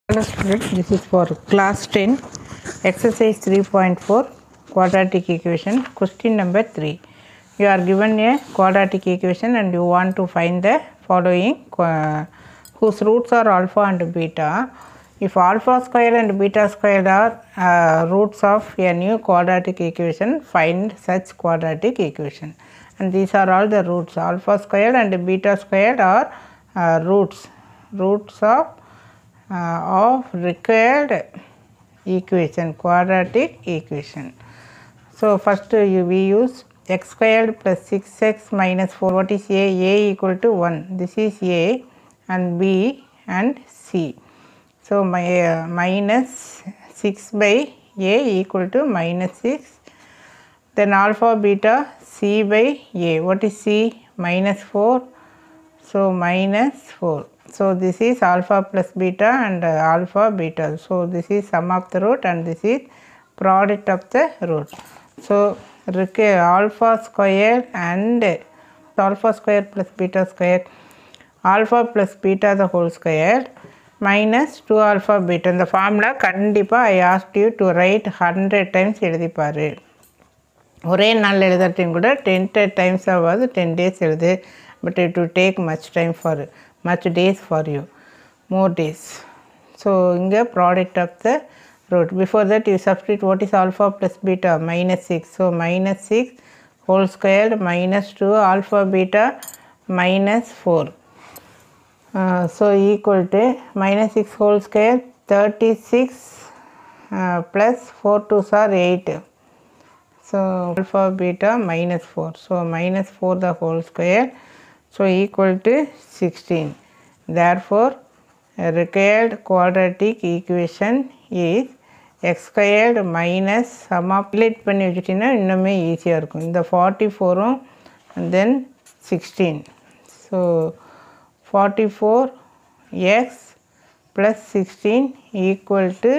Hello students, this is for class 10 exercise 3.4 quadratic equation. Question number 3. You are given a quadratic equation and you want to find the following whose roots are alpha and beta. If alpha square and beta square are roots of a new quadratic equation, find such quadratic equation. And these are all the roots. Alpha square and beta square are roots of required equation, quadratic equation. So first we use x squared plus 6x minus 4. What is a? A equal to 1. This is a, and b and c. So my minus 6 by a equal to minus 6. Then alpha beta c by a. What is c? Minus 4. So minus 4. So this is alpha plus beta and alpha beta. So this is sum of the root and this is product of the root. So alpha square and alpha square plus beta square, alpha plus beta the whole square minus 2 alpha beta. In the formula kandipa I asked you to write 100 times எழுதிப்பாரு. ஒரே நாள் எழுதாட்டியும் கூட 10 times ஆகாது 10 days எழுது. But it will take much time for much days for you, more days. So inga product of the root. Before that you substitute what is alpha plus beta, minus 6. So minus 6 whole squared minus 2 alpha beta minus 4. So equal to minus 6 whole square 36 plus 4 2s are 8. So alpha beta minus 4. So minus 4 the whole square. So equal to 16. Therefore, a required quadratic equation is x squared minus sum of split பண்ணி வச்சிட்டீங்கன்னா இன்னுமே ஈஸியாக இருக்கும். இந்த 44 and then 16. So 44x plus 16 equal to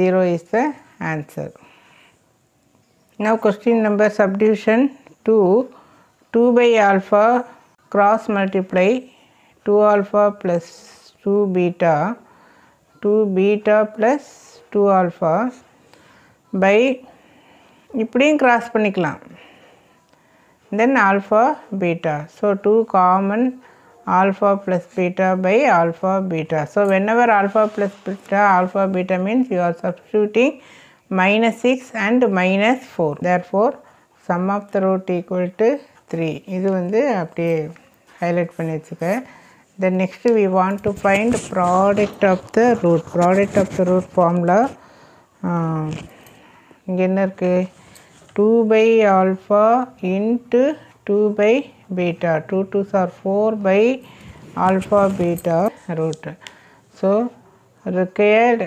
0 is the answer. Now question number subdivision 2. 2 by alpha cross multiply 2 alpha plus 2 beta, 2 beta plus 2 alpha by இப்படியும் cross பண்ணிக்கலாம், then alpha beta. So 2 common alpha plus beta by alpha beta. So whenever alpha plus beta means you are substituting minus 6 and minus 4. Therefore sum of the root equal to 3. இது வந்து அப்படியே highlight பண்ணி வச்சுக்க. Then next we want to find product of the root. Product of the root formula இங்க என்ன இருக்கு? 2 by alpha into 2 by beta. 2 2s are 4 by alpha beta root. So required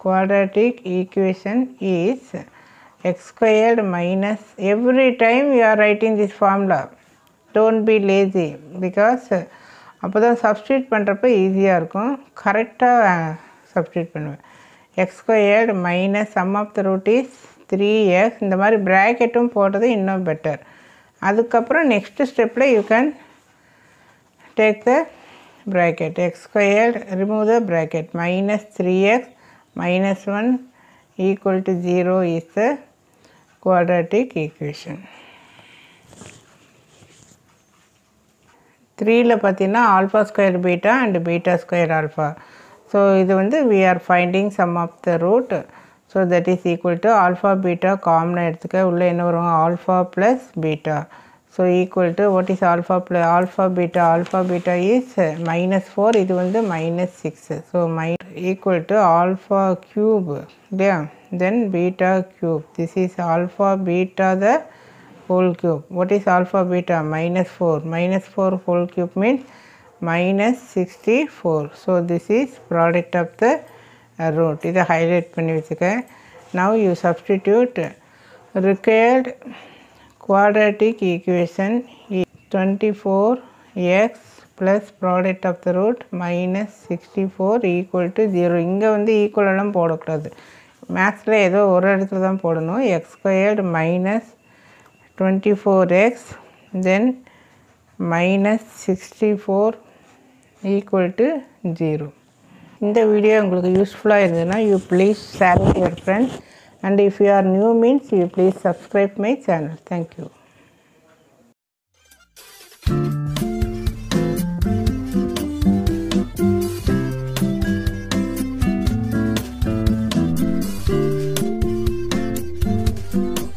quadratic equation is x squared minus, every time you are writing this formula, don't be lazy, because அப்போ தான் substitute பண்ணுறப்ப ஈஸியாக இருக்கும். கரெக்டாக substitute பண்ணுவேன். X squared minus sum of the root is 3x. இந்த மாதிரி ப்ராக்கெட்டும் போட்டது இன்னும் பெட்டர். அதுக்கப்புறம் நெக்ஸ்ட் ஸ்டெப்பில் you can take the bracket. X squared remove the bracket minus 3x minus 1 equal to 0 is the quadratic equation. 3ல பார்த்தீங்கன்னா alpha square beta and beta square alpha. So இது வந்து we are finding sum of the root. So that is equal to alpha beta common எடுத்துக்க, உள்ள என்ன வரும்? alpha plus beta. So equal to what is alpha plus alpha beta? Alpha beta is minus 4. இது வந்து minus 6. So equal to alpha cube. Yeah. Then beta cube. This is alpha beta the whole cube. What is alpha beta? Minus 4. Minus 4 whole cube means minus 64. So this is product of the root. இதை highlight பண்ணி வச்சுக்க. Now you substitute required quadratic equation is 24x plus product of the root minus 64 equal to 0. இங்கே வந்து equal எல்லாம் போடக்கூடாது. மேக்ஸில் ஏதோ ஒரு இடத்துல தான் போடணும். x squared minus 24x then minus 64 equal to 0. இந்த வீடியோ உங்களுக்கு யூஸ்ஃபுல்லாக இருந்ததுன்னா you please share with your friends, and if you are new means you please subscribe my channel. Thank you.